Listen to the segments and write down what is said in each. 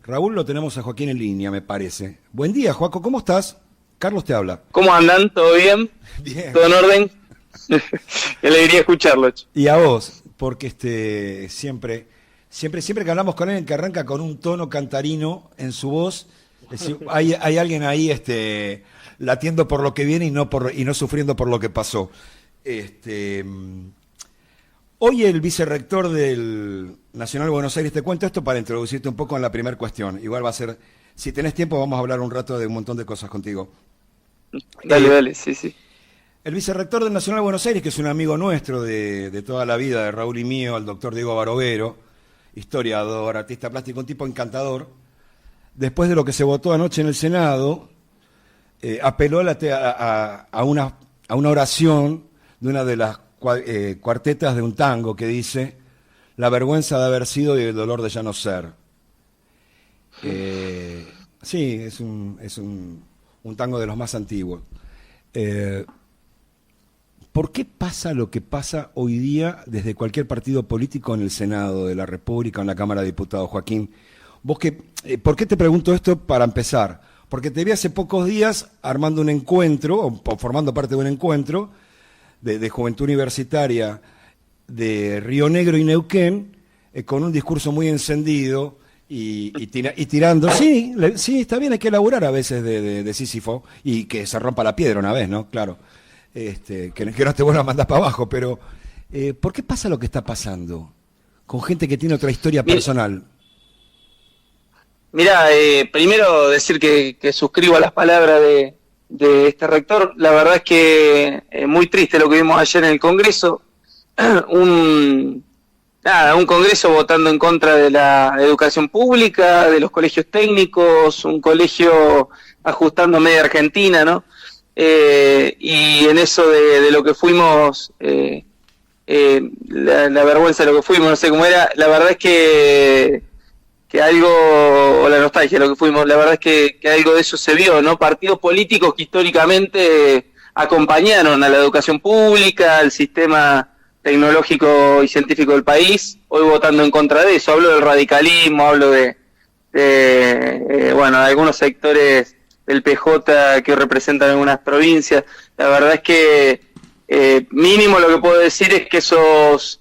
Raúl lo tenemos a Joaquín en línea, me parece. Buen día, Joaco, ¿cómo estás? Carlos te habla. ¿Cómo andan? ¿Todo bien? Bien. ¿Todo en orden? Qué alegría escucharlo. Y a vos, porque siempre que hablamos con él, que arranca con un tono cantarino en su voz, es decir, hay alguien ahí latiendo por lo que viene y no sufriendo por lo que pasó. Hoy el vicerrector del Nacional de Buenos Aires, te cuento esto para introducirte un poco en la primera cuestión. Igual va a ser, si tenés tiempo, vamos a hablar un rato de un montón de cosas contigo. Dale, sí. El vicerrector del Nacional de Buenos Aires, que es un amigo nuestro de toda la vida, de Raúl y mío, el doctor Diego Barovero, historiador, artista plástico, un tipo encantador, después de lo que se votó anoche en el Senado, apeló a una oración de una de las cuartetas de un tango que dice: la vergüenza de haber sido y el dolor de ya no ser. Sí, es un tango de los más antiguos. ¿Por qué pasa lo que pasa hoy día desde cualquier partido político en el Senado de la República o en la Cámara de Diputados, Joaquín? ¿Por qué te pregunto esto para empezar? Porque te vi hace pocos días armando un encuentro, o formando parte de un encuentro de Juventud Universitaria de Río Negro y Neuquén, con un discurso muy encendido y tirando. Sí, está bien, hay que elaborar a veces de Sísifo y que se rompa la piedra una vez, ¿no? Claro. Que no te vuelva a mandar para abajo, pero ¿por qué pasa lo que está pasando con gente que tiene otra historia personal? Mira, primero decir que suscribo a las palabras de este rector. La verdad es que muy triste lo que vimos ayer en el Congreso. Un Congreso votando en contra de la educación pública, de los colegios técnicos, un colegio ajustando media Argentina, ¿no? Y en eso de lo que fuimos, la vergüenza de lo que fuimos, no sé cómo era, la verdad es que algo, o la nostalgia de lo que fuimos, la verdad es que algo de eso se vio, ¿no? Partidos políticos que históricamente acompañaron a la educación pública, al sistema tecnológico y científico del país, hoy votando en contra de eso. Hablo del radicalismo, hablo de algunos sectores del PJ que representan algunas provincias. La verdad es que mínimo lo que puedo decir es que esos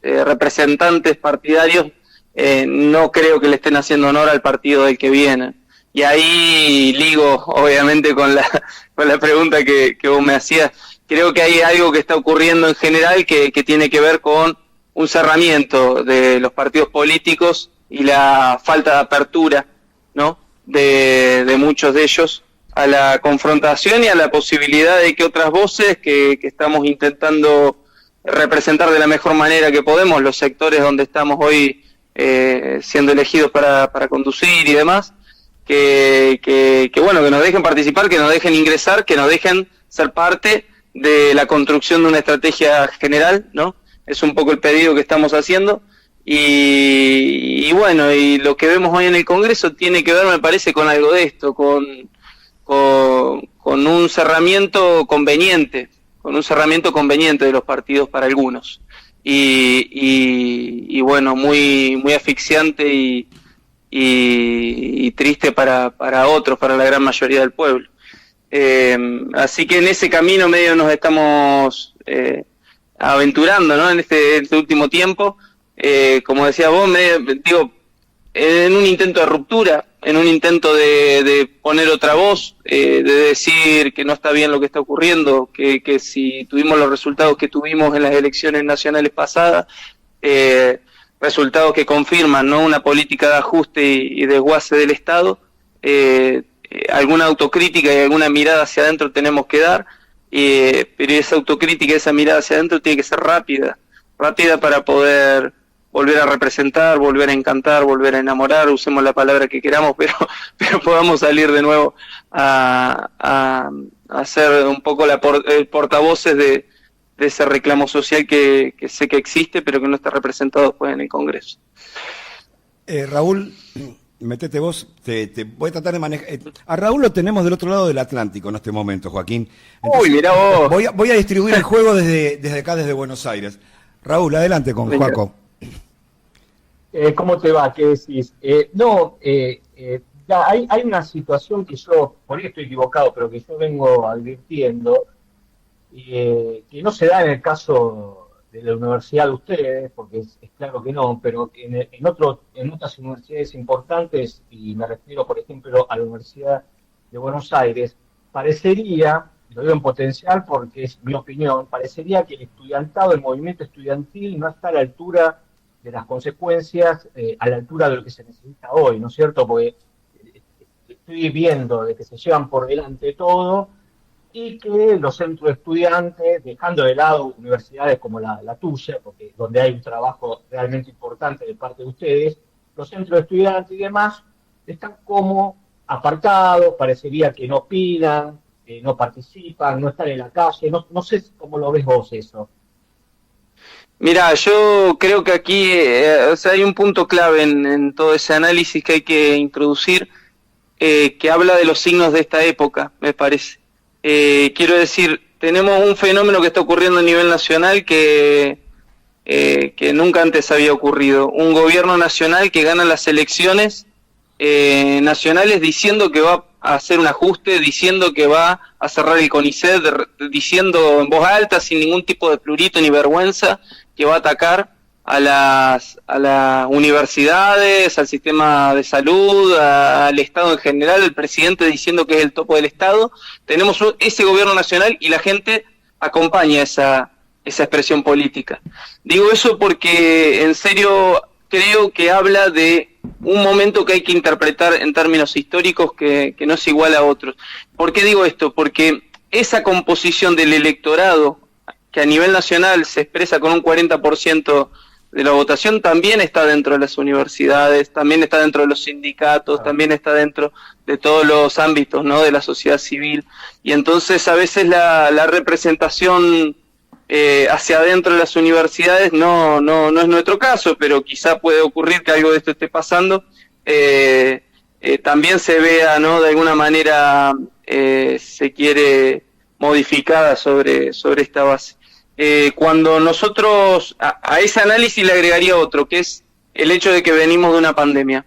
representantes partidarios no creo que le estén haciendo honor al partido del que vienen. Y ahí ligo, obviamente, con la pregunta que vos me hacías. Creo que hay algo que está ocurriendo en general que tiene que ver con un cerramiento de los partidos políticos y la falta de apertura, ¿no?, de muchos de ellos a la confrontación y a la posibilidad de que otras voces que estamos intentando representar de la mejor manera que podemos, los sectores donde estamos hoy siendo elegidos para conducir y demás, que nos dejen participar, que nos dejen ingresar, que nos dejen ser parte de la construcción de una estrategia general, ¿no? Es un poco el pedido que estamos haciendo. Y lo que vemos hoy en el Congreso tiene que ver, me parece, con algo de esto, con un cerramiento conveniente, de los partidos para algunos. Muy asfixiante y triste para otros, para la gran mayoría del pueblo. Así que en ese camino medio nos estamos aventurando, ¿no?, en este último tiempo. Como decía vos, en un intento de ruptura, en un intento de poner otra voz, de decir que no está bien lo que está ocurriendo, que si tuvimos los resultados que tuvimos en las elecciones nacionales pasadas, resultados que confirman, ¿no?, una política de ajuste y desguace del Estado, alguna autocrítica y alguna mirada hacia adentro tenemos que dar, pero esa autocrítica, esa mirada hacia adentro tiene que ser rápida para poder volver a representar, volver a encantar, volver a enamorar, usemos la palabra que queramos, pero podamos salir de nuevo a hacer un poco portavoces de ese reclamo social que sé que existe, pero que no está representado después en el Congreso. Raúl, metete vos, te voy a tratar de manejar. A Raúl lo tenemos del otro lado del Atlántico en este momento, Joaquín. Entonces, uy, mirá vos. Voy a distribuir el juego desde acá, desde Buenos Aires. Raúl, adelante con Joaco. ¿Cómo te va? ¿Qué decís? No, ya hay una situación que yo, por ahí estoy equivocado, pero que yo vengo advirtiendo, que no se da en el caso de la universidad de ustedes, porque es claro que no, pero en otras universidades importantes, y me refiero, por ejemplo, a la Universidad de Buenos Aires, parecería, lo digo en potencial porque es mi opinión, parecería que el estudiantado, el movimiento estudiantil no está a la altura de las consecuencias, a la altura de lo que se necesita hoy, ¿no es cierto? Porque estoy viendo de que se llevan por delante todo y que los centros de estudiantes, dejando de lado universidades como la tuya, porque donde hay un trabajo realmente importante de parte de ustedes, los centros de estudiantes y demás están como apartados, parecería que no opinan, no participan, no están en la calle, no sé cómo lo ves vos eso. Mira, yo creo que aquí o sea, hay un punto clave en todo ese análisis que hay que introducir, que habla de los signos de esta época, me parece. Quiero decir, tenemos un fenómeno que está ocurriendo a nivel nacional que nunca antes había ocurrido. Un gobierno nacional que gana las elecciones nacionales diciendo que va a hacer un ajuste, diciendo que va a cerrar el CONICET, diciendo en voz alta, sin ningún tipo de plurito ni vergüenza, que va a atacar a las universidades, al sistema de salud, al Estado en general, el presidente diciendo que es el topo del Estado. Tenemos ese gobierno nacional y la gente acompaña esa expresión política. Digo eso porque en serio creo que habla de un momento que hay que interpretar en términos históricos que no es igual a otros. ¿Por qué digo esto? Porque esa composición del electorado que a nivel nacional se expresa con un 40% de la votación también está dentro de las universidades, también está dentro de los sindicatos, también está dentro de todos los ámbitos, ¿no?, de la sociedad civil. Y entonces a veces la representación hacia adentro de las universidades no es nuestro caso, pero quizá puede ocurrir que algo de esto esté pasando. También se vea, ¿no?, de alguna manera se quiere modificada sobre esta base. Cuando nosotros a ese análisis le agregaría otro, que es el hecho de que venimos de una pandemia.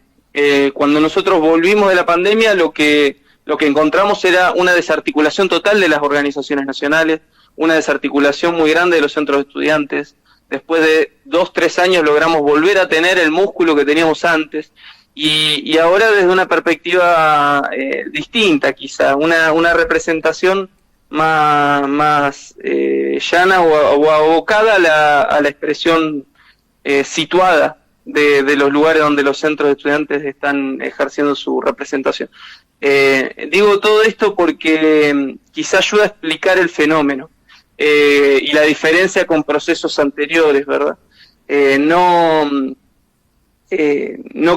Cuando nosotros volvimos de la pandemia, lo que encontramos era una desarticulación total de las organizaciones nacionales, una desarticulación muy grande de los centros de estudiantes. Después de 2-3 años logramos volver a tener el músculo que teníamos antes, y ahora desde una perspectiva distinta, quizá, una representación más llana o abocada a la expresión situada de los lugares donde los centros de estudiantes están ejerciendo su representación. Digo todo esto porque quizá ayuda a explicar el fenómeno y la diferencia con procesos anteriores, ¿verdad? No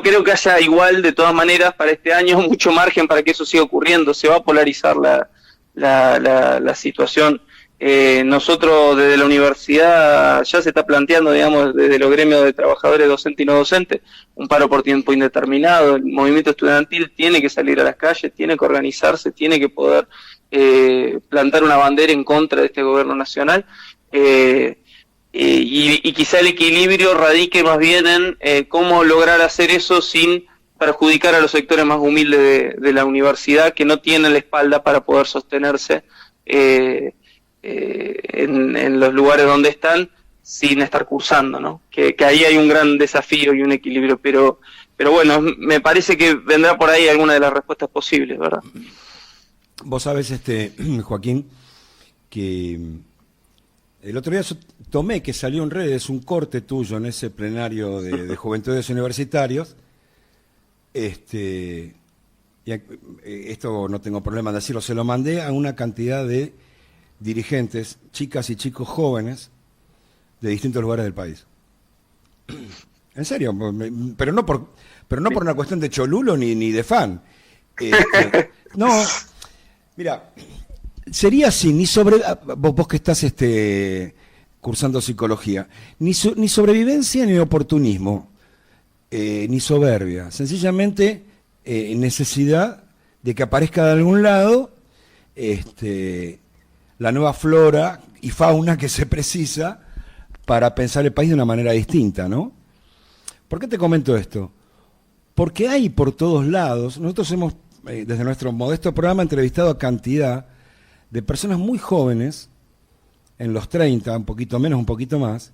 creo que haya igual, de todas maneras, para este año mucho margen para que eso siga ocurriendo. Se va a polarizar la situación. Nosotros desde la universidad ya se está planteando, digamos, desde los gremios de trabajadores docentes y no docentes, un paro por tiempo indeterminado. El movimiento estudiantil tiene que salir a las calles, tiene que organizarse, tiene que poder plantar una bandera en contra de este gobierno nacional, y quizá el equilibrio radique más bien en cómo lograr hacer eso sin perjudicar a los sectores más humildes de la universidad, que no tienen la espalda para poder sostenerse en los lugares donde están sin estar cursando, ¿no? Que ahí hay un gran desafío y un equilibrio, pero bueno, me parece que vendrá por ahí alguna de las respuestas posibles, ¿verdad? Vos sabés, Joaquín, que el otro día yo tomé que salió en redes un corte tuyo en ese plenario de Juventudes Universitarios. Y esto no tengo problema en decirlo, se lo mandé a una cantidad de dirigentes, chicas y chicos jóvenes de distintos lugares del país. En serio, pero no por una cuestión de cholulo ni de fan. No, mira, sería así, ni sobre vos que estás cursando psicología, ni sobrevivencia ni oportunismo, ni soberbia, sencillamente necesidad de que aparezca de algún lado la nueva flora y fauna que se precisa para pensar el país de una manera distinta, ¿no? ¿Por qué te comento esto? Porque hay por todos lados, nosotros hemos, desde nuestro modesto programa, entrevistado a cantidad de personas muy jóvenes, en los 30, un poquito menos, un poquito más,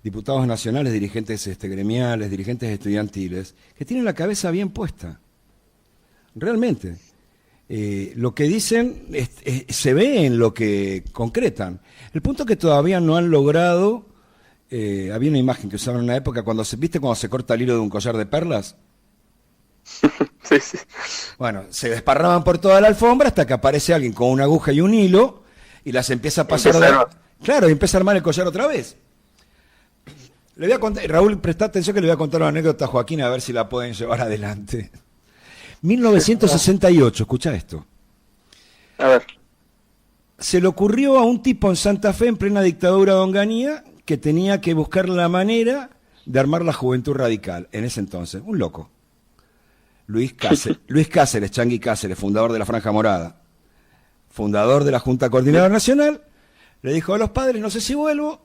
diputados nacionales, dirigentes gremiales, dirigentes estudiantiles, que tienen la cabeza bien puesta. Realmente. Lo que dicen se ve en lo que concretan. El punto es que todavía no han logrado, había una imagen que usaban en una época, ¿viste cuando se corta el hilo de un collar de perlas? Sí, sí. Bueno, se desparraban por toda la alfombra hasta que aparece alguien con una aguja y un hilo y las empieza a pasar. Claro, y empieza a armar el collar otra vez. Le voy a contar, Raúl, presta atención que le voy a contar una anécdota a Joaquín a ver si la pueden llevar adelante. 1968, escucha esto. A ver. Se le ocurrió a un tipo en Santa Fe, en plena dictadura de Onganía, que tenía que buscar la manera de armar la Juventud Radical, en ese entonces, un loco. Luis Cáceres, Changuí Cáceres, fundador de la Franja Morada, fundador de la Junta Coordinadora Nacional, le dijo a los padres, no sé si vuelvo,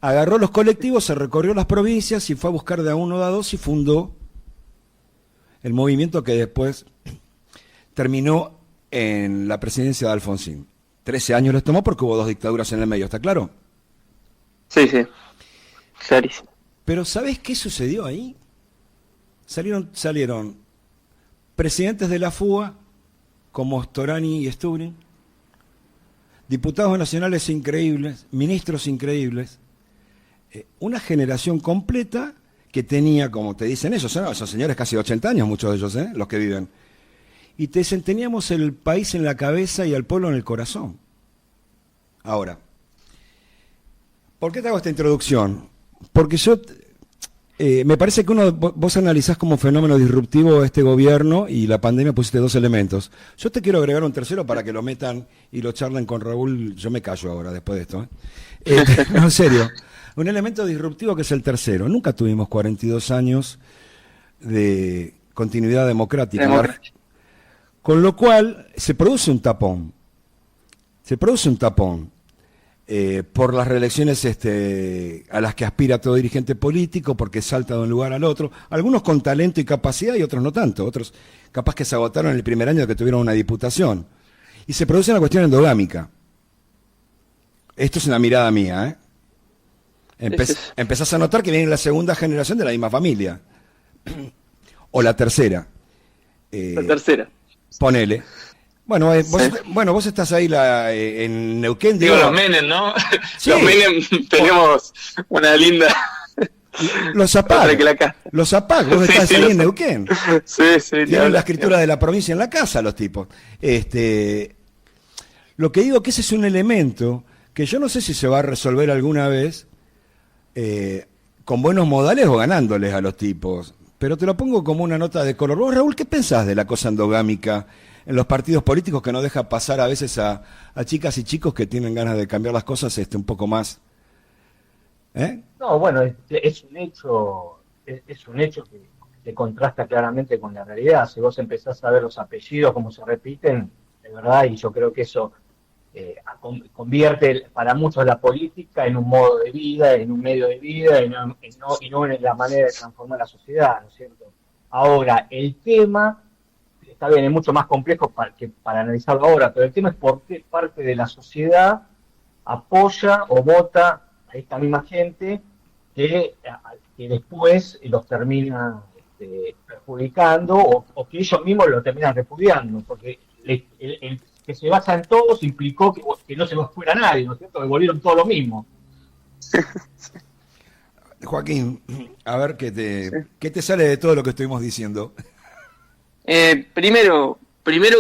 agarró los colectivos, se recorrió las provincias y fue a buscar de a uno, de a dos y fundó el movimiento que después terminó en la presidencia de Alfonsín. 13 años les tomó porque hubo 2 dictaduras en el medio, ¿está claro? Sí, sí, clarísimo. Pero ¿sabés qué sucedió ahí? Salieron presidentes de la FUA, como Storani y Sturing, diputados nacionales increíbles, ministros increíbles, una generación completa que tenía, como te dicen ellos, ¿no? Esos señores casi 80 años, muchos de ellos, los que viven. Y te dicen, teníamos el país en la cabeza y al pueblo en el corazón. Ahora, ¿por qué te hago esta introducción? Porque yo, me parece que vos analizás como fenómeno disruptivo este gobierno y la pandemia pusiste 2 elementos. Yo te quiero agregar un tercero para que lo metan y lo charlen con Raúl. Yo me callo ahora después de esto. No, en serio. Un elemento disruptivo que es el tercero. Nunca tuvimos 42 años de continuidad democrática. Con lo cual se produce un tapón. Por las reelecciones a las que aspira todo dirigente político, porque salta de un lugar al otro. Algunos con talento y capacidad y otros no tanto. Otros capaz que se agotaron en el primer año que tuvieron una diputación. Y se produce una cuestión endogámica. Esto es una mirada mía, ¿eh? Empezás a notar que viene la segunda generación de la misma familia. O la tercera. La tercera. Ponele. Bueno, vos estás ahí en Neuquén. Digo, los Menem, ¿no? Sí. Los Menem tenemos una linda... Los APAC, vos estás ahí en Neuquén. Sí. Tienen la escritura de la provincia en la casa los tipos. Lo que digo que ese es un elemento que yo no sé si se va a resolver alguna vez con buenos modales o ganándoles a los tipos. Pero te lo pongo como una nota de color. Vos, Raúl, ¿qué pensás de la cosa endogámica en los partidos políticos que no deja pasar a veces a chicas y chicos que tienen ganas de cambiar las cosas un poco más? No, bueno, es un hecho que contrasta claramente con la realidad. Si vos empezás a ver los apellidos como se repiten, de verdad, y yo creo que eso convierte para muchos la política en un modo de vida, en un medio de vida, y no en la manera de transformar la sociedad, ¿no es cierto? Ahora, el tema, está bien, es mucho más complejo para analizarlo ahora, pero el tema es por qué parte de la sociedad apoya o vota a esta misma gente que después los termina perjudicando o que ellos mismos lo terminan repudiando, porque el que se basa en todos implicó que no se nos fuera nadie, ¿no es cierto? Que volvieron todos lo mismo. Joaquín, a ver qué te sale de todo lo que estuvimos diciendo. Primero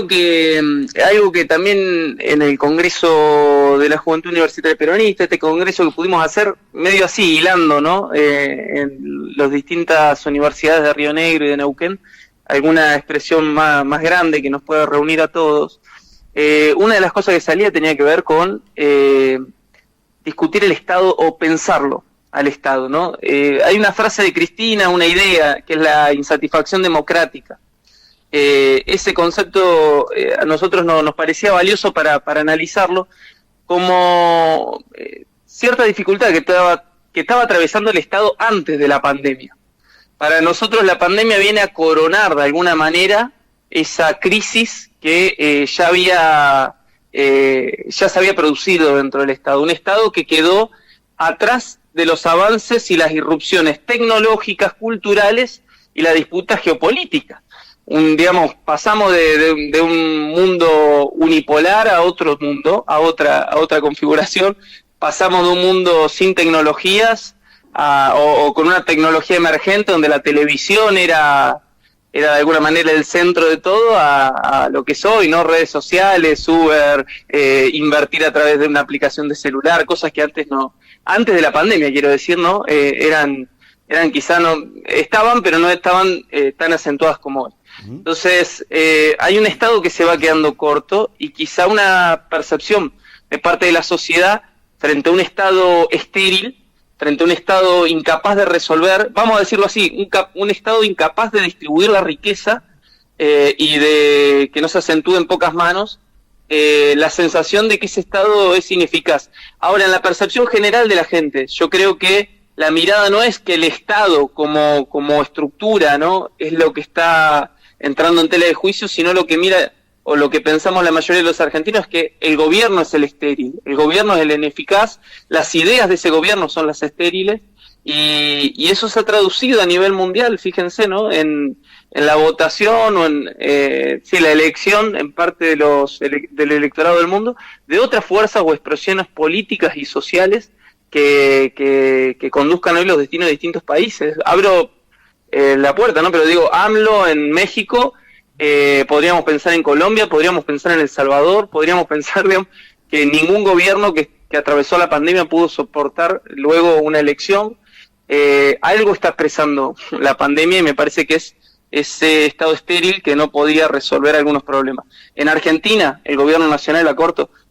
que algo que también en el Congreso de la Juventud Universitaria Peronista, este congreso que pudimos hacer medio así, hilando, ¿no? En las distintas universidades de Río Negro y de Neuquén, alguna expresión más grande que nos pueda reunir a todos. Una de las cosas que salía tenía que ver con discutir el Estado o pensarlo al Estado, ¿no? Hay una frase de Cristina, una idea, que es la insatisfacción democrática. Ese concepto a nosotros nos parecía valioso para analizarlo como cierta dificultad que estaba atravesando el Estado antes de la pandemia. para nosotros la pandemia viene a coronar de alguna manera esa crisis que ya se había producido dentro del Estado, un Estado que quedó atrás de los avances y las irrupciones tecnológicas, culturales y la disputa geopolítica. Digamos, pasamos de un mundo unipolar a otro mundo, a otra configuración, pasamos de un mundo sin tecnologías o con una tecnología emergente donde la televisión era de alguna manera el centro de todo, a lo que es hoy, ¿no? Redes sociales, Uber, invertir a través de una aplicación de celular, cosas que antes de la pandemia, quiero decir, ¿no? Eran quizá estaban, pero no estaban tan acentuadas como hoy. Entonces, hay un Estado que se va quedando corto y quizá una percepción de parte de la sociedad frente a un Estado estéril, frente a un Estado incapaz de resolver, vamos a decirlo así, un Estado incapaz de distribuir la riqueza y de que no se acentúe en pocas manos, la sensación de que ese Estado es ineficaz. Ahora, en la percepción general de la gente, yo creo que la mirada no es que el Estado como estructura, ¿no?, es lo que está entrando en tela de juicio, sino lo que mira, o lo que pensamos la mayoría de los argentinos, es que el gobierno es el estéril, el gobierno es el ineficaz, las ideas de ese gobierno son las estériles, y eso se ha traducido a nivel mundial, fíjense, ¿no?, en la votación o en la elección en parte del electorado del mundo, de otras fuerzas o expresiones políticas y sociales que conduzcan hoy los destinos de distintos países. Abro la puerta, ¿no?, pero digo, AMLO en México, podríamos pensar en Colombia, podríamos pensar en El Salvador, podríamos pensar, digamos, que ningún gobierno que atravesó la pandemia pudo soportar luego una elección. Algo está expresando la pandemia y me parece que es ese estado estéril que no podía resolver algunos problemas. En Argentina, el gobierno nacional,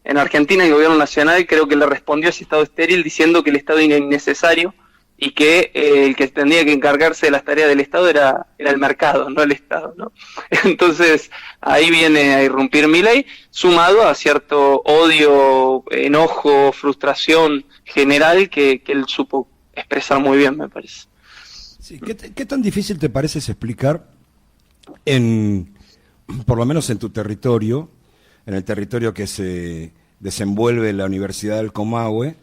en Argentina el gobierno nacional creo que le respondió a ese estado estéril diciendo que el Estado era innecesario y que el que tendría que encargarse de las tareas del Estado era el mercado, no el Estado, ¿no? Entonces, ahí viene a irrumpir Milei, sumado a cierto odio, enojo, frustración general que él supo expresar muy bien, me parece. Sí, ¿qué tan difícil te parece explicar, por lo menos en tu territorio, en el territorio que se desenvuelve la Universidad del Comahue,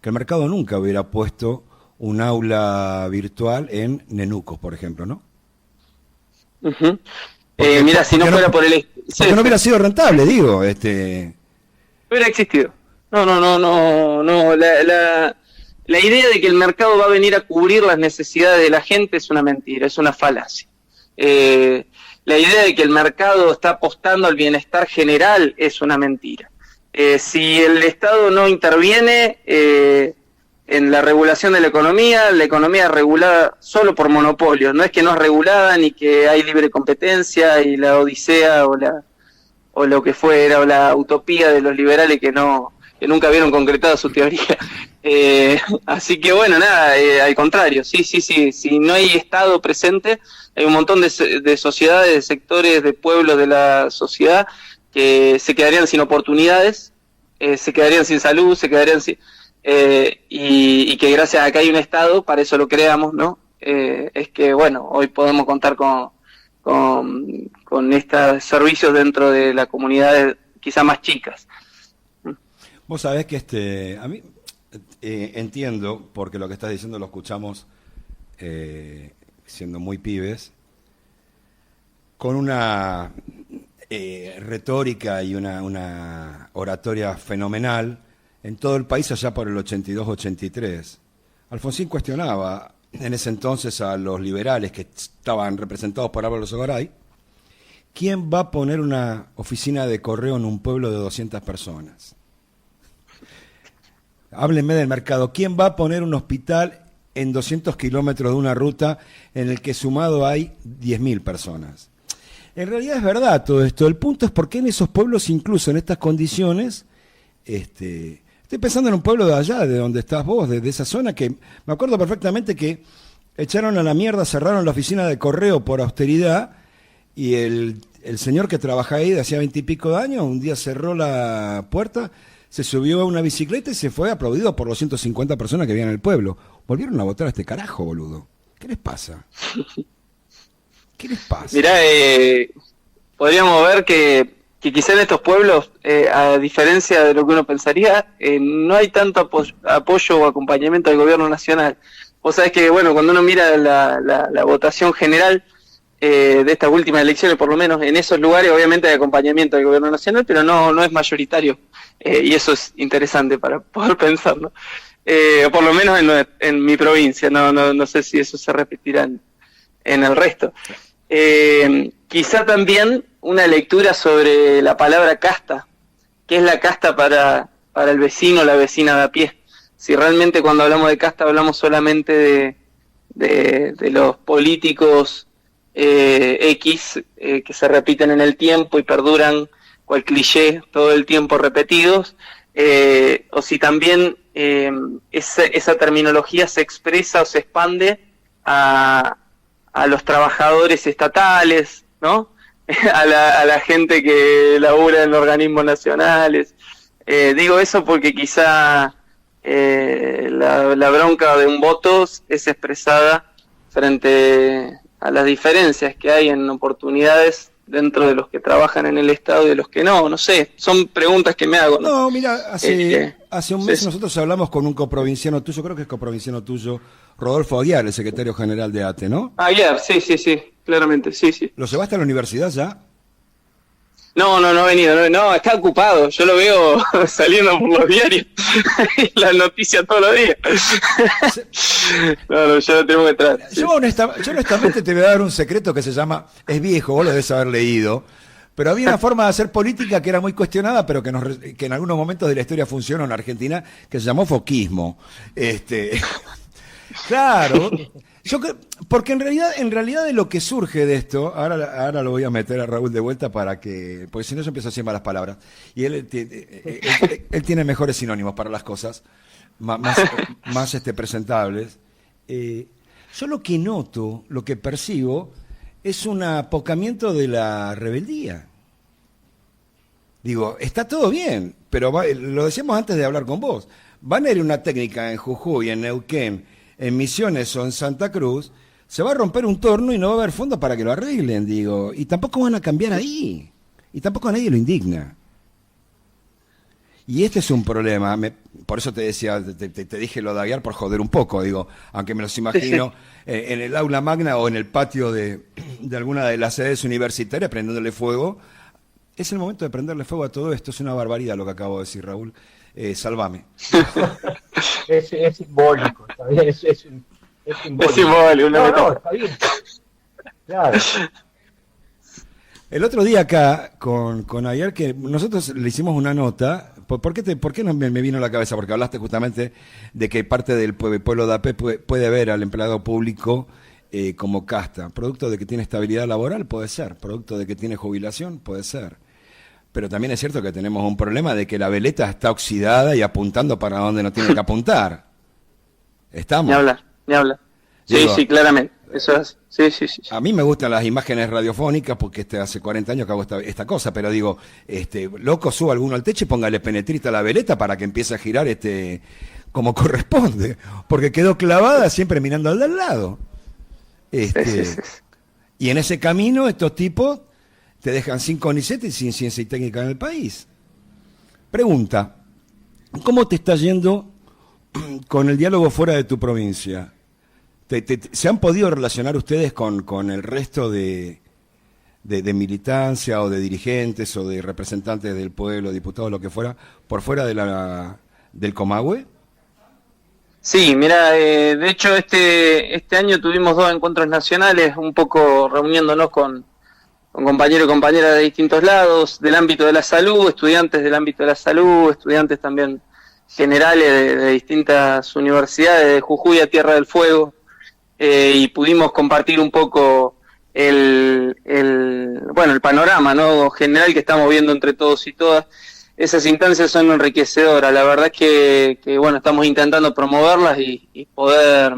que el mercado nunca hubiera puesto un aula virtual en Nenucos, por ejemplo, ¿no? Uh-huh. Mira, si no fuera por el... Porque no hubiera sido rentable, digo. Hubiera existido. No. La idea de que el mercado va a venir a cubrir las necesidades de la gente es una mentira, es una falacia. La idea de que el mercado está apostando al bienestar general es una mentira. Si el Estado no interviene en la regulación de la economía es regulada solo por monopolios, no es que no es regulada ni que hay libre competencia y la odisea o lo que fuera, o la utopía de los liberales que nunca vieron concretada su teoría. Así que bueno, nada, al contrario, sí, si no hay Estado presente, hay un montón de sociedades, de sectores, de pueblos de la sociedad que se quedarían sin oportunidades, se quedarían sin salud, se quedarían sin... y que gracias a que hay un Estado, para eso lo creamos, ¿no? Es que, bueno, hoy podemos contar con estos servicios dentro de las comunidades quizá más chicas. Vos sabés que a mí entiendo, porque lo que estás diciendo lo escuchamos siendo muy pibes, con una retórica y una oratoria fenomenal en todo el país allá por el 82-83. Alfonsín cuestionaba en ese entonces a los liberales que estaban representados por Álvaro Sogaray, ¿quién va a poner una oficina de correo en un pueblo de 200 personas? Háblenme del mercado. ¿Quién va a poner un hospital en 200 kilómetros de una ruta en el que sumado hay 10.000 personas? En realidad es verdad todo esto. El punto es por qué en esos pueblos, incluso en estas condiciones, estoy pensando en un pueblo de allá, de donde estás vos, de esa zona, que me acuerdo perfectamente que echaron a la mierda, cerraron la oficina de correo por austeridad, y el señor que trabaja ahí de hacía 20 y pico de años, un día cerró la puerta, se subió a una bicicleta y se fue aplaudido por los 150 personas que había en el pueblo. Volvieron a votar a este carajo, boludo. ¿Qué les pasa? ¿Qué les pasa? Mirá, podríamos ver que quizá en estos pueblos, a diferencia de lo que uno pensaría, no hay tanto apoyo o acompañamiento del gobierno nacional. Vos sabés que, bueno, cuando uno mira la votación general de estas últimas elecciones, por lo menos en esos lugares, obviamente hay acompañamiento del gobierno nacional, pero no es mayoritario. Y eso es interesante para poder pensarlo. O por lo menos en mi provincia, no sé si eso se repetirá en el resto. Quizá también una lectura sobre la palabra casta, que es la casta para el vecino, la vecina de a pie. Si realmente cuando hablamos de casta hablamos solamente de los políticos X que se repiten en el tiempo y perduran cual cliché todo el tiempo repetidos, o si también esa terminología se expresa o se expande a los trabajadores estatales, ¿no? a la gente que labura en organismos nacionales. Digo eso porque quizá la bronca de un voto es expresada frente a las diferencias que hay en oportunidades dentro de los que trabajan en el Estado y de los que no sé, son preguntas que me hago. No, mira, hace un mes nosotros hablamos con un coprovinciano tuyo, creo que es coprovinciano tuyo, Rodolfo Aguiar, el secretario general de ATE, ¿no? Aguiar, sí, claramente, sí. ¿Lo llevaste a la universidad ya? No ha venido, no, está ocupado, yo lo veo saliendo por los diarios, las noticias todos los días. No, ya lo tenemos que traer. Yo honestamente te voy a dar un secreto que se llama, es viejo, vos lo debes haber leído, pero había una forma de hacer política que era muy cuestionada, pero que en algunos momentos de la historia funcionó en Argentina, que se llamó foquismo. Claro, porque en realidad de lo que surge de esto, ahora lo voy a meter a Raúl de vuelta porque si no yo empiezo a decir malas palabras, y él tiene mejores sinónimos para las cosas, más presentables. Yo lo que noto, lo que percibo, es un apocamiento de la rebeldía. Digo, está todo bien, pero lo decíamos antes de hablar con vos, van a ir una técnica en Jujuy, en Neuquén, en Misiones o en Santa Cruz, se va a romper un torno y no va a haber fondos para que lo arreglen, digo. Y tampoco van a cambiar ahí. Y tampoco a nadie lo indigna. Y este es un problema. Por eso te decía, te dije lo de Aguiar por joder un poco, digo. Aunque me los imagino en el aula magna o en el patio de alguna de las sedes universitarias prendiéndole fuego. Es el momento de prenderle fuego a todo esto. Es una barbaridad lo que acabo de decir, Raúl. Sálvame. Es simbólico, está bien, es simbólico. Es simbólico, no, está bien. Claro. El otro día acá, con Aguiar, que nosotros le hicimos una nota, ¿por qué no me vino a la cabeza? Porque hablaste justamente de que parte del pueblo de AP puede ver al empleado público como casta. Producto de que tiene estabilidad laboral, puede ser. Producto de que tiene jubilación, puede ser. Pero también es cierto que tenemos un problema de que la veleta está oxidada y apuntando para donde no tiene que apuntar. ¿Estamos? Ni habla. Digo, sí, claramente. Eso es. Sí. A mí me gustan las imágenes radiofónicas porque hace 40 años que hago esta cosa, pero digo, loco, suba alguno al techo y póngale penetrita a la veleta para que empiece a girar como corresponde, porque quedó clavada siempre mirando al del lado. Sí. Y en ese camino estos tipos te dejan sin CONICET y sin ciencia y técnica en el país. Pregunta, ¿cómo te está yendo con el diálogo fuera de tu provincia? ¿Se han podido relacionar ustedes con el resto de militancia o de dirigentes o de representantes del pueblo, diputados, lo que fuera, por fuera del Comahue? Sí, mira, de hecho este año tuvimos 2 encuentros nacionales, un poco reuniéndonos con compañeros y compañeras de distintos lados, del ámbito de la salud, estudiantes del ámbito de la salud, estudiantes también generales de distintas universidades, de Jujuy a Tierra del Fuego, y pudimos compartir un poco el panorama, ¿no?, general que estamos viendo entre todos y todas. Esas instancias son enriquecedoras, la verdad es que estamos intentando promoverlas y poder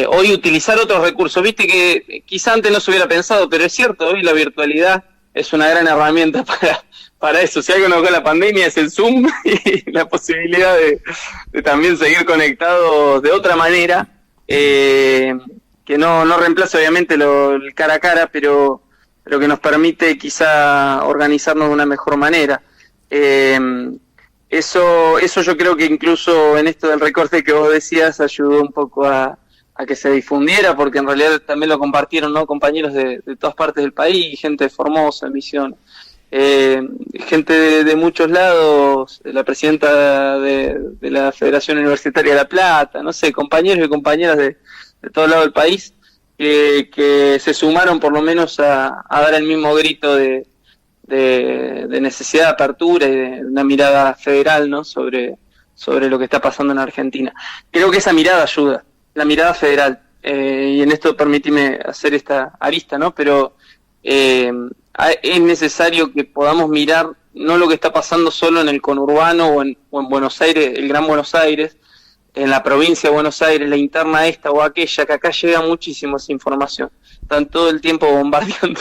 hoy utilizar otros recursos. Viste que quizá antes no se hubiera pensado, pero es cierto, hoy la virtualidad es una gran herramienta para eso. Si algo nos dio la pandemia es el Zoom y la posibilidad de también seguir conectados de otra manera. que no reemplaza obviamente el cara a cara, pero que nos permite quizá organizarnos de una mejor manera. Eso yo creo que incluso en esto del recorte que vos decías ayudó un poco a que se difundiera, porque en realidad también lo compartieron, ¿no?, compañeros de todas partes del país, gente de Formosa, en Misiones, gente de muchos lados, la presidenta de la Federación Universitaria de La Plata, no sé, compañeros y compañeras de todo lado del país, que se sumaron por lo menos a dar el mismo grito de necesidad de apertura y de una mirada federal, ¿no?, sobre lo que está pasando en Argentina. Creo que esa mirada ayuda, la mirada federal, y en esto permíteme hacer esta arista, ¿no?, pero es necesario que podamos mirar no lo que está pasando solo en el conurbano o en Buenos Aires, el Gran Buenos Aires, en la provincia de Buenos Aires, la interna esta o aquella, que acá llega muchísimo esa información. Están todo el tiempo bombardeando,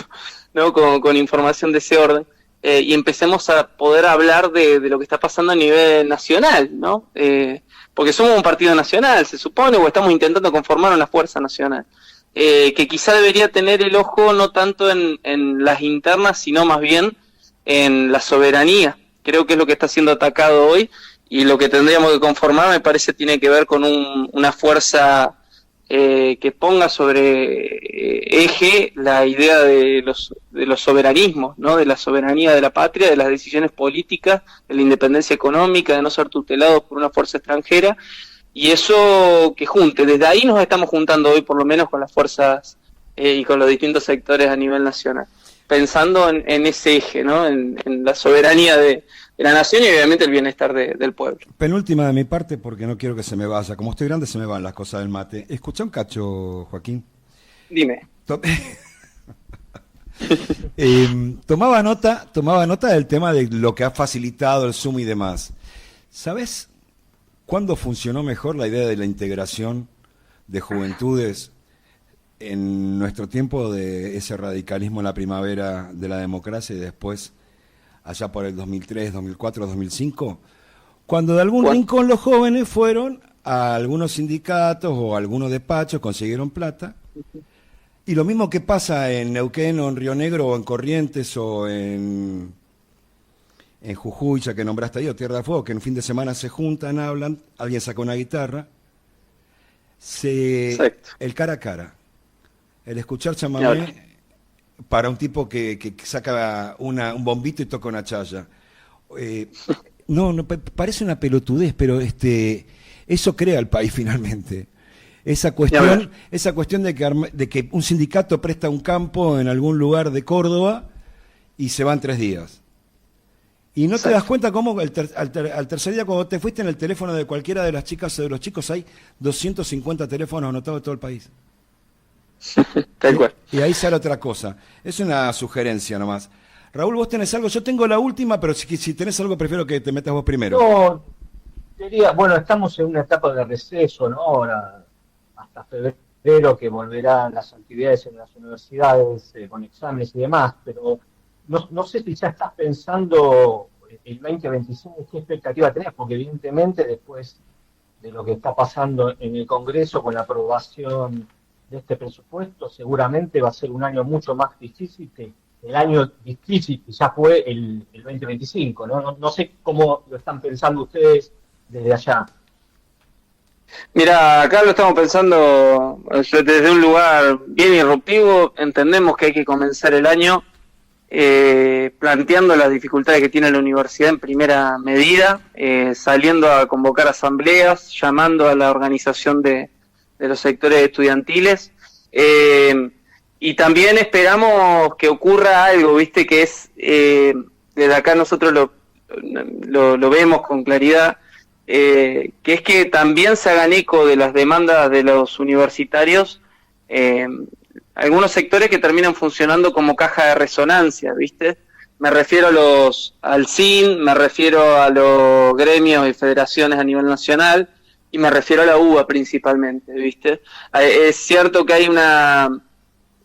¿no?, con información de ese orden, y empecemos a poder hablar de lo que está pasando a nivel nacional, ¿no? Porque somos un partido nacional, se supone, o estamos intentando conformar una fuerza nacional, que quizá debería tener el ojo no tanto en las internas, sino más bien en la soberanía. Creo que es lo que está siendo atacado hoy, y lo que tendríamos que conformar, me parece, tiene que ver con una fuerza que ponga sobre eje la idea de los soberanismos, ¿no?, de la soberanía de la patria, de las decisiones políticas, de la independencia económica, de no ser tutelados por una fuerza extranjera, y eso que junte. Desde ahí nos estamos juntando hoy, por lo menos, con las fuerzas y con los distintos sectores a nivel nacional, pensando en ese eje, ¿no?, en la soberanía de la nación y obviamente el bienestar del pueblo. Penúltima de mi parte, porque no quiero que se me vaya. Como estoy grande se me van las cosas del mate. Escuchá un cacho, Joaquín. Dime. Tomaba nota del tema de lo que ha facilitado el Zoom y demás. ¿Sabes cuándo funcionó mejor la idea de la integración de juventudes en nuestro tiempo, de ese radicalismo en la primavera de la democracia, y después allá por el 2003, 2004, 2005, cuando de algún rincón los jóvenes fueron a algunos sindicatos o a algunos despachos, consiguieron plata, y lo mismo que pasa en Neuquén o en Río Negro o en Corrientes o en Jujuy, ya que nombraste ahí, o Tierra del Fuego, que en un fin de semana se juntan, hablan, alguien saca una guitarra, el cara a cara, el escuchar chamamé para un tipo que saca un bombito y toca una chaya. Parece una pelotudez, pero eso crea el país finalmente. Esa cuestión de que un sindicato presta un campo en algún lugar de Córdoba y se van 3 días. Y no te das cuenta cómo al tercer día, cuando te fuiste, en el teléfono de cualquiera de las chicas o de los chicos hay 250 teléfonos anotados de todo el país. Tal cual. Y ahí sale otra cosa. Es una sugerencia nomás. Raúl, ¿vos tenés algo? Yo tengo la última, pero si tenés algo, prefiero que te metas vos primero. No, bueno, estamos en una etapa de receso, ¿no? Ahora, hasta febrero, que volverán las actividades en las universidades con exámenes y demás, pero no sé si ya estás pensando el 2025, qué expectativa tenés, porque evidentemente después de lo que está pasando en el Congreso con la aprobación de este presupuesto, seguramente va a ser un año mucho más difícil que el año difícil que ya fue el 2025, ¿no? No sé cómo lo están pensando ustedes desde allá. Mira, acá lo estamos pensando desde un lugar bien irruptivo. Entendemos que hay que comenzar el año planteando las dificultades que tiene la universidad en primera medida, saliendo a convocar asambleas, llamando a la organización de los sectores estudiantiles, y también esperamos que ocurra algo, viste, que es, desde acá nosotros lo vemos con claridad, que es que también se hagan eco de las demandas de los universitarios, algunos sectores que terminan funcionando como caja de resonancia, viste. Me refiero al CIN, me refiero a los gremios y federaciones a nivel nacional, y me refiero a la UBA principalmente, ¿viste? Es cierto que hay una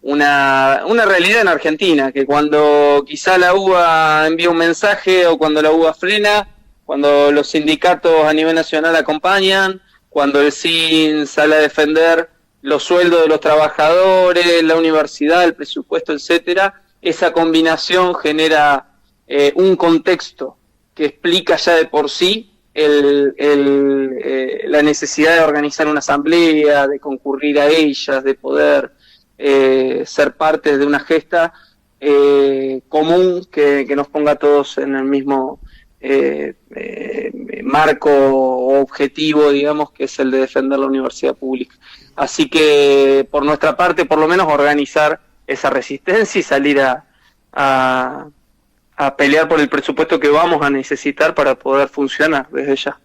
realidad en Argentina, que cuando quizá la UBA envía un mensaje o cuando la UBA frena, cuando los sindicatos a nivel nacional acompañan, cuando el CIN sale a defender los sueldos de los trabajadores, la universidad, el presupuesto, etcétera. Esa combinación genera un contexto que explica ya de por sí la necesidad de organizar una asamblea, de concurrir a ellas, de poder ser parte de una gesta común que nos ponga a todos en el mismo marco o objetivo, digamos, que es el de defender la universidad pública. Así que, por nuestra parte, por lo menos organizar esa resistencia y salir a pelear por el presupuesto que vamos a necesitar para poder funcionar desde ya.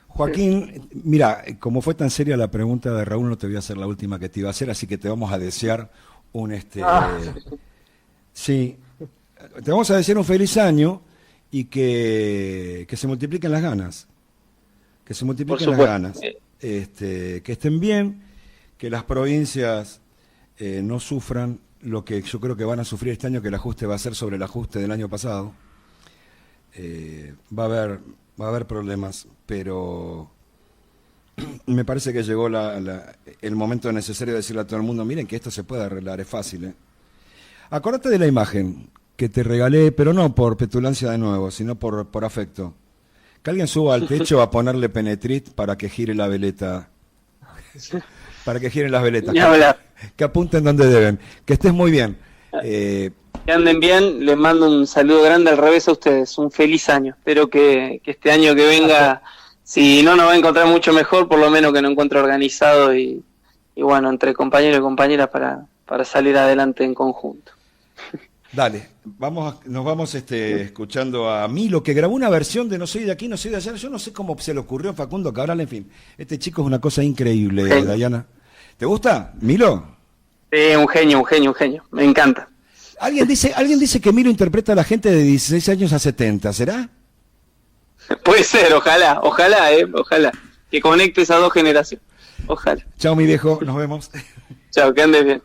Joaquín, mira, como fue tan seria la pregunta de Raúl, no te voy a hacer la última que te iba a hacer, así que te vamos a desear un sí, te vamos a desear un feliz año y que se multipliquen las ganas. Que se multipliquen las ganas. Que estén bien, que las provincias no sufran lo que yo creo que van a sufrir este año, que el ajuste va a ser sobre el ajuste del año pasado. Va a haber problemas, pero me parece que llegó el momento necesario de decirle a todo el mundo, miren que esto se puede arreglar, es fácil. Acordate de la imagen que te regalé, pero no por petulancia de nuevo, sino por afecto. Que alguien suba al techo a ponerle penetrit para que gire la veleta. Para que giren las veletas. Que apunten donde deben. Que estés muy bien. Que anden bien. Les mando un saludo grande al revés a ustedes. Un feliz año. Espero que este año que venga, si no nos va a encontrar mucho mejor, por lo menos que nos encuentre organizado y bueno, entre compañeros y compañeras para salir adelante en conjunto. Dale, nos vamos escuchando a Milo, que grabó una versión de No soy de aquí, no soy de allá. Yo no sé cómo se le ocurrió a Facundo Cabral, en fin. Este chico es una cosa increíble, sí. Dayana. ¿Te gusta, Milo? Sí, un genio. Me encanta. Alguien dice que Milo interpreta a la gente de 16 años a 70, ¿será? Puede ser, ojalá. Que conecte esas dos generaciones. Ojalá. Chao, mi viejo, nos vemos. Chao, que andes bien.